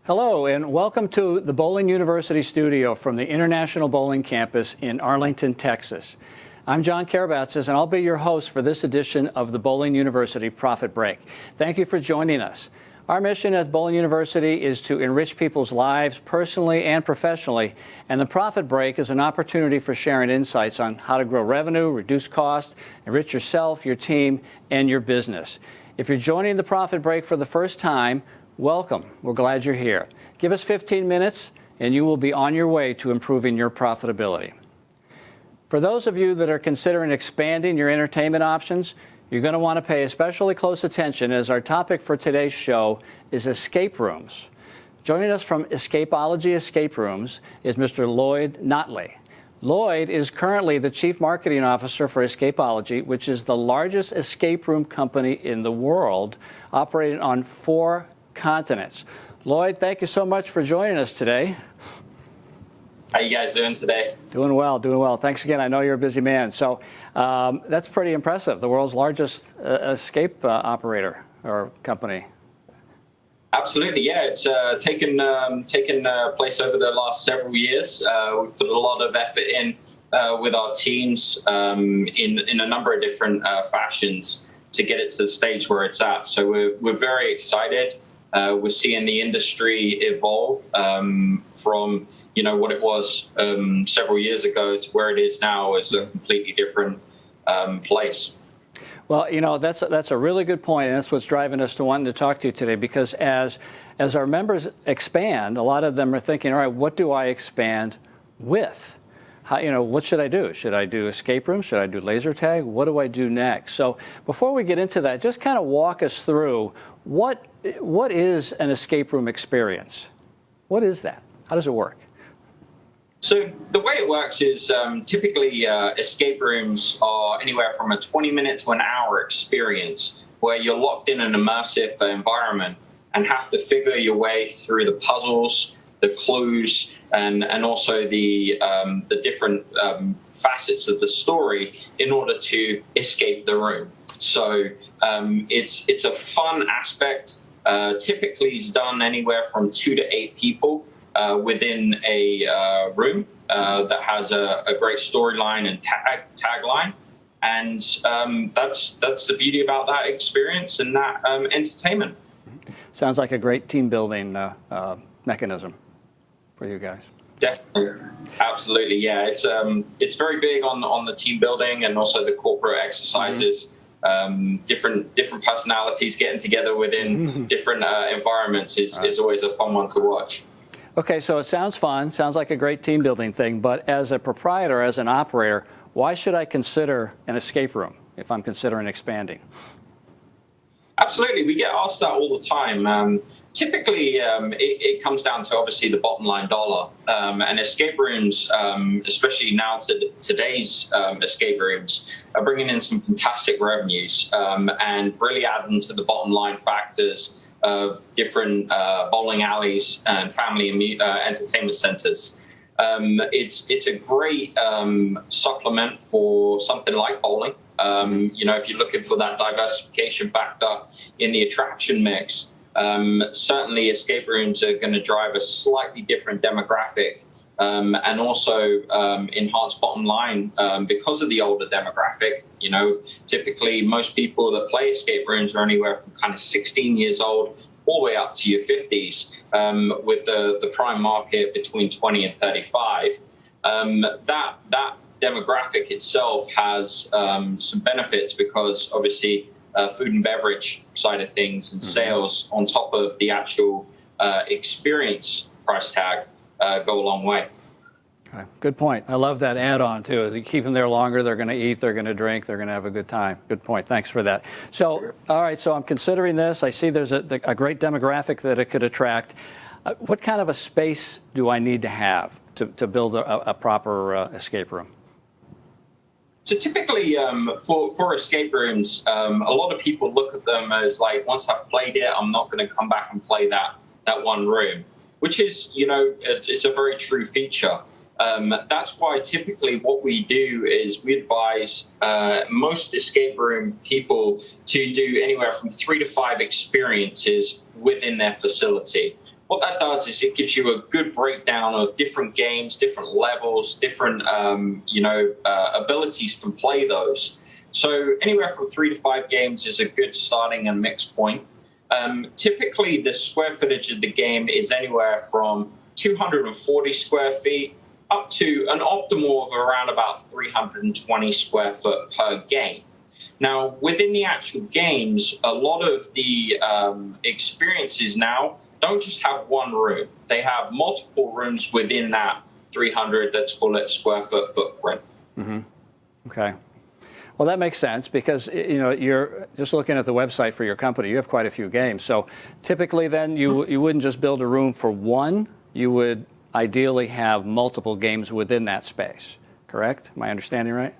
Hello, and welcome to the Bowling University studio from the International Bowling Campus in Arlington, Texas. I'm John Karabatzis, and I'll be your host for this edition of the Bowling University Profit Break. Thank you for joining us. Our mission at Bowling University is to enrich people's lives personally and professionally, and the Profit Break is an opportunity for sharing insights on how to grow revenue, reduce costs, enrich yourself, your team, and your business. If you're joining the Profit Break for the first time, welcome. We're glad you're here. Give us 15 minutes and you will be on your way to improving your profitability. For those of you that are considering expanding your entertainment options, you're going to want to pay especially close attention, as our topic for today's show is escape rooms. Joining us from Escapology Escape Rooms is Mr. Lloyd Notley. Lloyd is currently the Chief Marketing Officer for Escapology, which is the largest escape room company in the world, operating on 4 continents. Lloyd, thank you so much for joining us today. How you guys doing today? Doing well, doing well. Thanks again. I know you're a busy man. So that's pretty impressive. The world's largest escape operator or company. Absolutely, yeah. It's taken place over the last several years. We've put a lot of effort in with our teams in a number of different fashions to get it to the stage where it's at. So we're very excited. We're seeing the industry evolve from what it was several years ago to where it is now as a completely different place. Well, that's a really good point, and that's what's driving us to wanting to talk to you today. Because as our members expand, a lot of them are thinking, all right, what do I expand with? What should I do? Should I do escape rooms? Should I do laser tag? What do I do next? So before we get into that, just kind of walk us through what is an escape room experience? What is that? How does it work? So the way it works is typically escape rooms are anywhere from a 20-minute to an hour experience where you're locked in an immersive environment and have to figure your way through the puzzles, the clues, and also the different facets of the story in order to escape the room. So it's a fun aspect. Typically, it's done anywhere from 2 to 8 people within a room that has a great storyline and tagline. And that's the beauty about that experience and that entertainment. Sounds like a great team building mechanism for you guys. Definitely, absolutely, yeah. It's very big on the team building and also the corporate exercises. Different personalities getting together within different environments is always a fun one to watch. Okay, so it sounds fun, sounds like a great team building thing, but as a proprietor, as an operator, why should I consider an escape room if I'm considering expanding? Absolutely, we get asked that all the time. Typically, it comes down to obviously the bottom line dollar, and escape rooms, especially now today's escape rooms, are bringing in some fantastic revenues and really adding to the bottom line factors of different bowling alleys and family entertainment centers. It's a great supplement for something like bowling. If you're looking for that diversification factor in the attraction mix, certainly escape rooms are going to drive a slightly different demographic and also enhance bottom line because of the older demographic. Typically most people that play escape rooms are anywhere from kind of 16 years old all the way up to your 50s, with the prime market between 20 and 35. That demographic itself has some benefits because obviously food and beverage side of things and sales on top of the actual experience price tag go a long way. Okay. Good point. I love that add-on too. If you keep them there longer, they're going to eat, they're going to drink, they're going to have a good time. Good point. Thanks for that. So, all right, so I'm considering this. I see there's a great demographic that it could attract. What kind of a space do I need to have to build a proper escape room? So typically for escape rooms, a lot of people look at them as like, once I've played it, I'm not going to come back and play that one room, which is, it's a very true feature. That's why typically what we do is we advise most escape room people to do anywhere from 3 to 5 experiences within their facility. What that does is it gives you a good breakdown of different games, different levels, different abilities to play those. So anywhere from 3 to 5 games is a good starting and mix point. Typically, the square footage of the game is anywhere from 240 square feet up to an optimal of around about 320 square foot per game. Now, within the actual games, a lot of the experiences now don't just have one room. They have multiple rooms within that 300, let's call it, square foot footprint. Mm-hmm. Okay. Well, that makes sense because, you're just looking at the website for your company. You have quite a few games. So typically then you wouldn't just build a room for one. You would ideally have multiple games within that space, correct? Am I understanding right?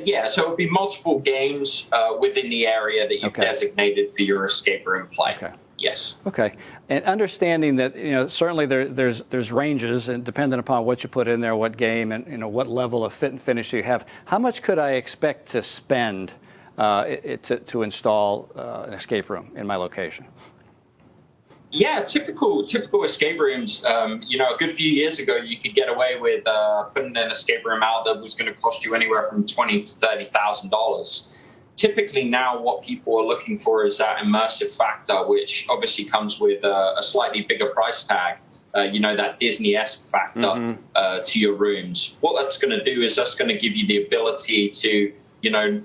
Yeah, so it would be multiple games within the area that you've designated for your escape room play. Okay. Yes. Okay. And understanding that, certainly there's ranges, and depending upon what you put in there, what game, and what level of fit and finish you have, how much could I expect to spend to install an escape room in my location? Yeah, typical escape rooms. A good few years ago, you could get away with putting an escape room out that was going to cost you anywhere from $20,000 to $30,000. Typically now, what people are looking for is that immersive factor, which obviously comes with a slightly bigger price tag. That Disney-esque factor to your rooms. What that's going to do is that's going to give you the ability to,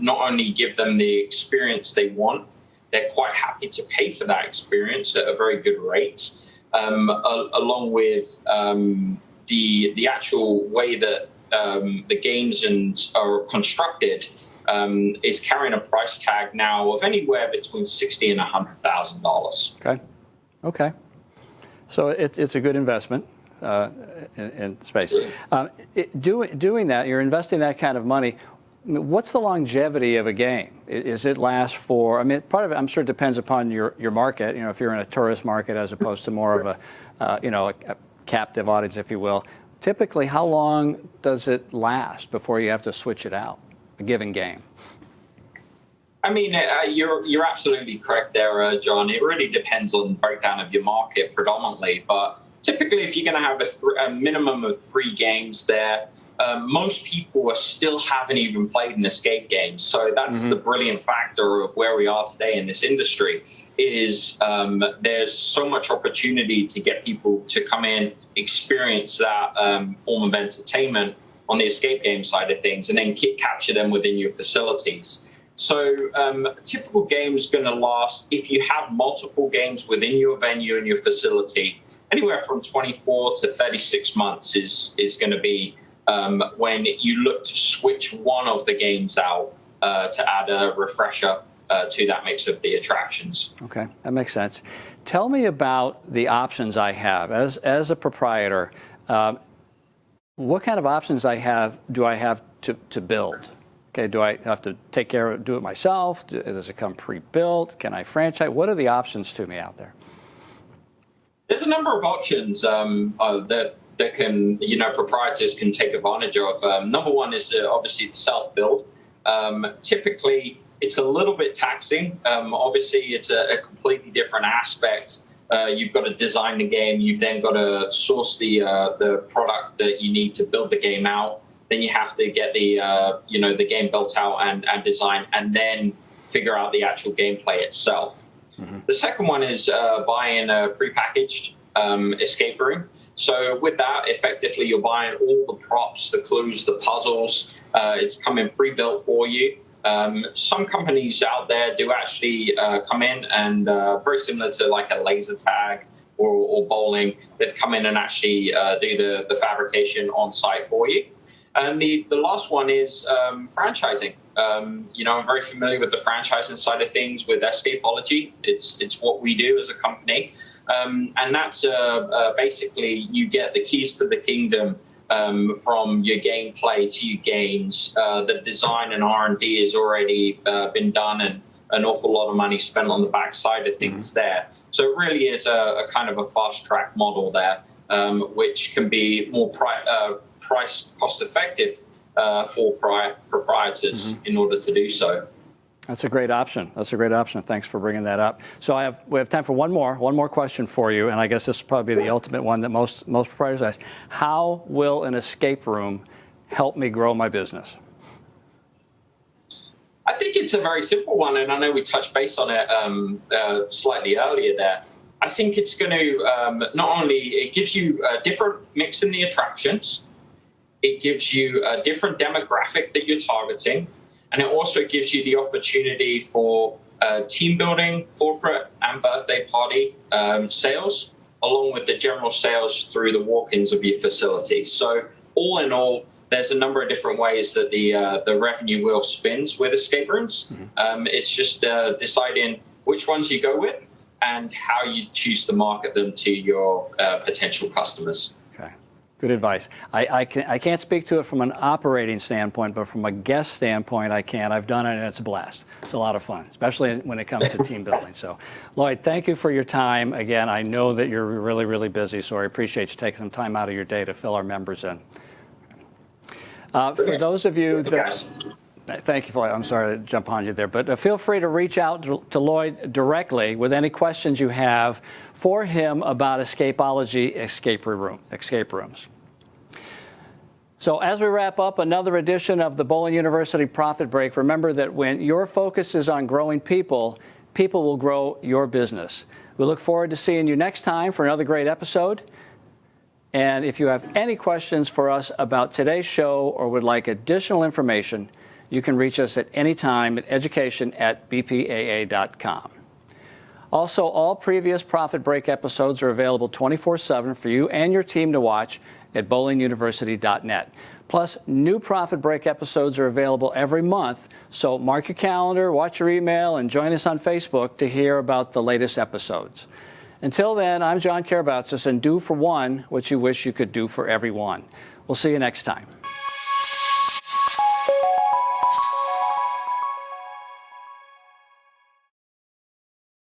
not only give them the experience they want. They're quite happy to pay for that experience at a very good rate, along with the actual way that the games are constructed is carrying a price tag now of anywhere between $60,000 and $100,000. Okay. So it's a good investment in space. Doing that, you're investing that kind of money. What's the longevity of a game? Is it last for? Part of it, I'm sure, depends upon your market. If you're in a tourist market as opposed to more of a captive audience, if you will. Typically, how long does it last before you have to switch it out? A given game. You're absolutely correct there, John. It really depends on the breakdown of your market predominantly, but typically, if you're going to have a minimum of 3 games there. Most people still haven't even played an escape game. So that's the brilliant factor of where we are today in this industry is there's so much opportunity to get people to come in, experience that form of entertainment on the escape game side of things, and then capture them within your facilities. So a typical game is going to last, if you have multiple games within your venue and your facility, anywhere from 24 to 36 months is going to be when you look to switch one of the games out to add a refresher to that mix of the attractions. Okay, that makes sense. Tell me about the options I have as a proprietor. What kind of options do I have to build? Okay, do I have to do it myself? Does it come pre-built? Can I franchise? What are the options to me out there? There's a number of options that can, proprietors can take advantage of. Number one is obviously self-build. Typically, it's a little bit taxing. Obviously, it's a completely different aspect. You've got to design the game. You've then got to source the product that you need to build the game out. Then you have to get the game built out and designed, and then figure out the actual gameplay itself. The second one is buying a prepackaged escape room. So with that, effectively, you're buying all the props, the clues, the puzzles. It's coming pre-built for you. Some companies out there do actually come in and very similar to like a laser tag or bowling, they've come in and actually do the fabrication on site for you. And the last one is franchising. I'm very familiar with the franchising side of things with Escapology. It's what we do as a company. And that's basically you get the keys to the kingdom from your gameplay to your games. The design and R&D has already been done, and an awful lot of money spent on the backside of things there. So it really is a kind of a fast track model there, which can be more price cost effective for proprietors in order to do so. That's a great option. That's a great option. Thanks for bringing that up. So we have time for one more question for you, and I guess this will probably be the ultimate one that most proprietors ask. How will an escape room help me grow my business? I think it's a very simple one, and I know we touched base on it slightly earlier there. I think it's going to not only, it gives you a different mix in the attractions, it gives you a different demographic that you're targeting, and it also gives you the opportunity for team building, corporate and birthday party sales, along with the general sales through the walk-ins of your facility. So all in all, there's a number of different ways that the revenue wheel spins with escape rooms. Mm-hmm. It's just deciding which ones you go with and how you choose to market them to your potential customers. Okay, good advice. I can't speak to it from an operating standpoint, but from a guest standpoint, I can. I've done it, and it's a blast. It's a lot of fun, especially when it comes to team building. So, Lloyd, thank you for your time. Again, I know that you're really, really busy, so I appreciate you taking some time out of your day to fill our members in. For those of you that... Thank you, Lloyd. I'm sorry to jump on you there, but feel free to reach out to Lloyd directly with any questions you have for him about Escapology escape rooms. So as we wrap up another edition of the Bowling University Profit Break, remember that when your focus is on growing people, people will grow your business. We look forward to seeing you next time for another great episode. And if you have any questions for us about today's show or would like additional information, you can reach us at any time at education@bpaa.com. Also, all previous Profit Break episodes are available 24/7 for you and your team to watch at bowlinguniversity.net. Plus, new Profit Break episodes are available every month, so mark your calendar, watch your email, and join us on Facebook to hear about the latest episodes. Until then, I'm John Karabatsis, and do for one what you wish you could do for everyone. We'll see you next time.